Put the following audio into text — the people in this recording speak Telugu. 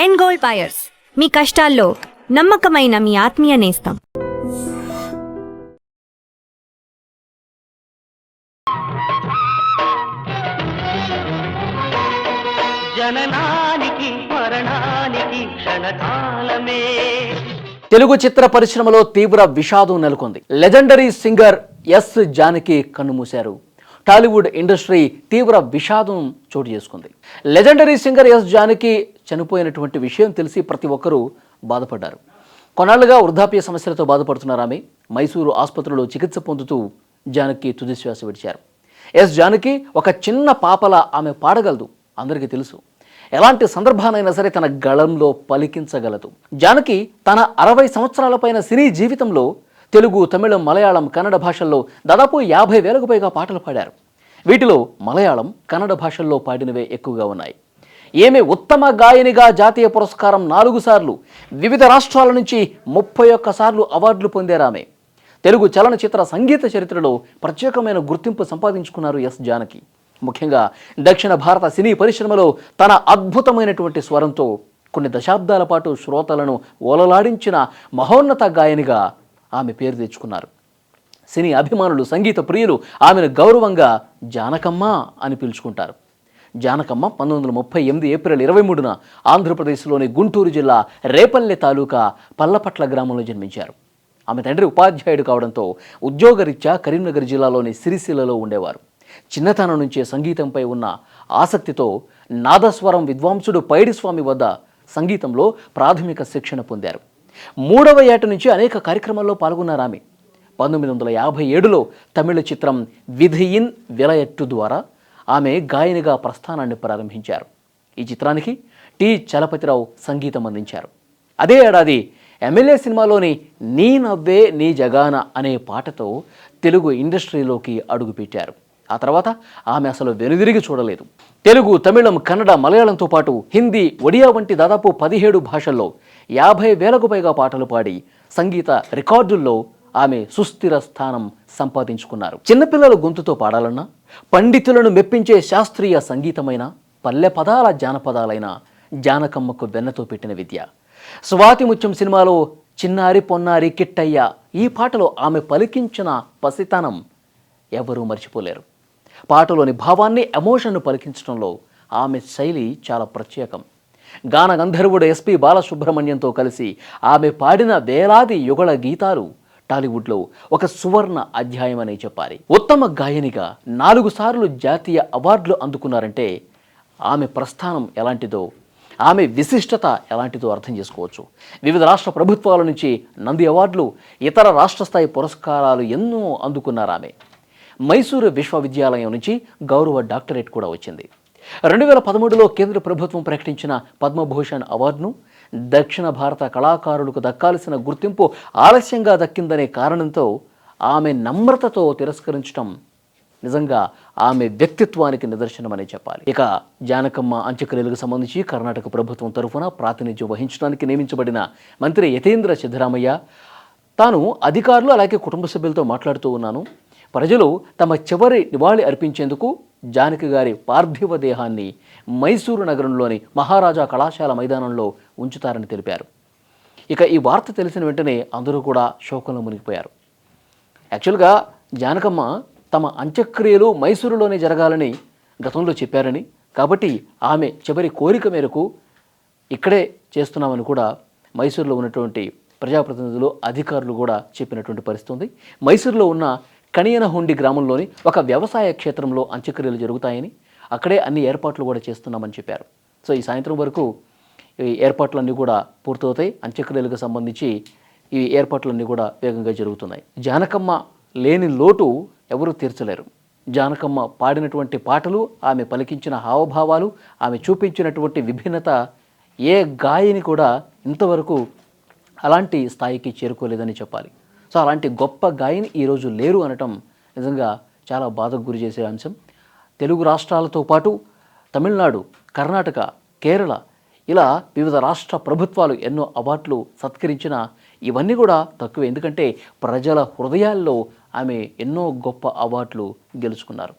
ఎండ్ గోల్డ్ బయర్స్, మీ కష్టాల్లో నమ్మకమైన మీ ఆత్మీయ నేస్తం. జననానికి మరణానికి క్షణకాలమే. తెలుగు చిత్ర పరిశ్రమలో తీవ్ర విషాదం నెలకొంది. లెజెండరీ సింగర్ ఎస్ జానకి కన్నుమూశారు. టాలీవుడ్ ఇండస్ట్రీ తీవ్ర విషాదం చోటు చేసుకుంది. లెజెండరీ సింగర్ ఎస్ జానకి చనిపోయినటువంటి విషయం తెలిసి ప్రతి ఒక్కరూ బాధపడ్డారు. కొన్నాళ్లుగా వృద్ధాప్య సమస్యలతో బాధపడుతున్నారు ఆమె. మైసూరు ఆసుపత్రిలో చికిత్స పొందుతూ జానకి తుదిశ్వాస విడిచారు. ఎస్ జానకి ఒక చిన్న పాపలా ఆమె పాడగలదు, అందరికీ తెలుసు. ఎలాంటి సందర్భానైనా సరే తన గళంలో పలికించగలదు. జానకి తన 60 సంవత్సరాల పైన సినీ జీవితంలో తెలుగు, తమిళం, మలయాళం, కన్నడ భాషల్లో దాదాపు 50,000కు పైగా పాటలు పాడారు. వీటిలో మలయాళం, కన్నడ భాషల్లో పాడినవే ఎక్కువగా ఉన్నాయి. ఈమె ఉత్తమ గాయనిగా జాతీయ పురస్కారం 4 సార్లు, వివిధ రాష్ట్రాల నుంచి 31 సార్లు అవార్డులు పొందారు ఆమె. తెలుగు చలనచిత్ర సంగీత చరిత్రలో ప్రత్యేకమైన గుర్తింపు సంపాదించుకున్నారు ఎస్ జానకి. ముఖ్యంగా దక్షిణ భారత సినీ పరిశ్రమలో తన అద్భుతమైనటువంటి స్వరంతో కొన్ని దశాబ్దాల పాటు శ్రోతలను ఓలలాడించిన మహోన్నత గాయనిగా ఆమె పేరు తెచ్చుకున్నారు. సినీ అభిమానులు, సంగీత ప్రియులు ఆమెను గౌరవంగా జానకమ్మ అని పిలుచుకుంటారు. జానకమ్మ 1938 ఏప్రిల్ 23న ఆంధ్రప్రదేశ్లోని గుంటూరు జిల్లా రేపల్లె తాలూకా పల్లపట్ల గ్రామంలో జన్మించారు. ఆమె తండ్రి ఉపాధ్యాయుడు కావడంతో ఉద్యోగరీత్యా కరీంనగర్ జిల్లాలోని సిరిసిల్లలో ఉండేవారు. చిన్నతనం నుంచే సంగీతంపై ఉన్న ఆసక్తితో నాదస్వరం విద్వాంసుడు పైడిస్వామి వద్ద సంగీతంలో ప్రాథమిక శిక్షణ పొందారు. 3వ ఏట నుంచి అనేక కార్యక్రమాల్లో పాల్గొన్నారు ఆమె. 1957లో తమిళ చిత్రం విధియిన్ విలయట్టు ద్వారా ఆమె గాయనిగా ప్రస్థానాన్ని ప్రారంభించారు. ఈ చిత్రానికి టి చలపతిరావు సంగీతం అందించారు. అదే ఏడాది ఎమ్మెల్యే సినిమాలోని నీ నవ్వే నీ జగాన అనే పాటతో తెలుగు ఇండస్ట్రీలోకి అడుగుపెట్టారు. ఆ తర్వాత ఆమె అసలు వెనుదిరిగి చూడలేదు. తెలుగు, తమిళం, కన్నడ, మలయాళంతో పాటు హిందీ, ఒడియా వంటి దాదాపు 17 భాషల్లో 50,000కు పైగా పాటలు పాడి సంగీత రికార్డుల్లో ఆమె సుస్థిర స్థానం సంపాదించుకున్నారు. చిన్నపిల్లల గొంతుతో పాడాలన్నా, పండితులను మెప్పించే శాస్త్రీయ సంగీతమైన, పల్లె పదాల జానపదాలైన జానకమ్మకు వెన్నతో పెట్టిన విద్య. స్వాతి ముత్యం సినిమాలో చిన్నారి పొన్నారి కిట్టయ్య ఈ పాటలో ఆమె పలికించిన పసితనం ఎవరూ మర్చిపోలేరు. పాటలోని భావాన్ని, ఎమోషన్ను పలికించడంలో ఆమె శైలి చాలా ప్రత్యేకం. గాన గంధర్వుడు ఎస్పి బాలసుబ్రహ్మణ్యంతో కలిసి ఆమె పాడిన వేలాది యుగళ గీతాలు టాలీవుడ్లో ఒక సువర్ణ అధ్యాయం అనే చెప్పాలి. ఉత్తమ గాయనిగా 4 సార్లు జాతీయ అవార్డులు అందుకున్నారంటే ఆమె ప్రస్థానం ఎలాంటిదో, ఆమె విశిష్టత ఎలాంటిదో అర్థం చేసుకోవచ్చు. వివిధ రాష్ట్ర ప్రభుత్వాల నుంచి నంది అవార్డులు, ఇతర రాష్ట్ర స్థాయి పురస్కారాలు ఎన్నో అందుకున్నారు ఆమె. మైసూరు విశ్వవిద్యాలయం నుంచి గౌరవ డాక్టరేట్ కూడా వచ్చింది. 2013లో కేంద్ర ప్రభుత్వం ప్రకటించిన పద్మభూషణ్ అవార్డును దక్షిణ భారత కళాకారులకు దక్కాల్సిన గుర్తింపు ఆలస్యంగా దక్కిందనే కారణంతో ఆమె నమ్రతతో తిరస్కరించడం నిజంగా ఆమె వ్యక్తిత్వానికి నిదర్శనమనే చెప్పాలి. ఇక జానకమ్మ అంత్యక్రియలకు సంబంధించి కర్ణాటక ప్రభుత్వం తరఫున ప్రాతినిధ్యం వహించడానికి నియమించబడిన మంత్రి యతీంద్ర సిద్ధరామయ్య, తాను అధికారులు అలాగే కుటుంబ సభ్యులతో మాట్లాడుతూ ఉన్నాను. ప్రజలు తమ చివరి నివాళి అర్పించేందుకు జానకి గారి పార్థివ దేహాన్ని మైసూరు నగరంలోని మహారాజా కళాశాల మైదానంలో ఉంచుతారని తెలిపారు. ఇక ఈ వార్త తెలిసిన వెంటనే అందరూ కూడా శోకంలో మునిగిపోయారు. యాక్చువల్గా జానకమ్మ తమ అంత్యక్రియలు మైసూరులోనే జరగాలని గతంలో చెప్పారని, కాబట్టి ఆమె చివరి కోరిక మేరకు ఇక్కడే చేస్తున్నామని కూడా మైసూరులో ఉన్నటువంటి ప్రజాప్రతినిధులు, అధికారులు కూడా చెప్పినటువంటి పరిస్థితి ఉంది. మైసూరులో ఉన్న కణియనహుండి గ్రామంలోని ఒక వ్యవసాయ క్షేత్రంలో అంత్యక్రియలు జరుగుతాయని, అక్కడే అన్ని ఏర్పాట్లు కూడా చేస్తున్నామని చెప్పారు. సో ఈ సాయంత్రం వరకు ఈ ఏర్పాట్లన్నీ కూడా పూర్తవుతాయి. అంత్యక్రియలకు సంబంధించి ఈ ఏర్పాట్లన్నీ కూడా వేగంగా జరుగుతున్నాయి. జానకమ్మ లేని లోటు ఎవరూ తీర్చలేరు. జానకమ్మ పాడినటువంటి పాటలు, ఆమె పలికించిన హావభావాలు, ఆమె చూపించినటువంటి విభిన్నత ఏ గాయని కూడా ఇంతవరకు అలాంటి స్థాయికి చేరుకోలేదని చెప్పాలి. సో అలాంటి గొప్ప గాయని ఈరోజు లేరు అనటం నిజంగా చాలా బాధకు గురి చేసే అంశం. తెలుగు రాష్ట్రాలతో పాటు తమిళనాడు, కర్ణాటక, కేరళ ఇలా వివిధ రాష్ట్ర ప్రభుత్వాలు ఎన్నో అవార్డులు సత్కరించిన ఇవన్నీ కూడా తక్కువే. ఎందుకంటే ప్రజల హృదయాల్లో ఆమె ఎన్నో గొప్ప అవార్డులు గెలుచుకున్నారు.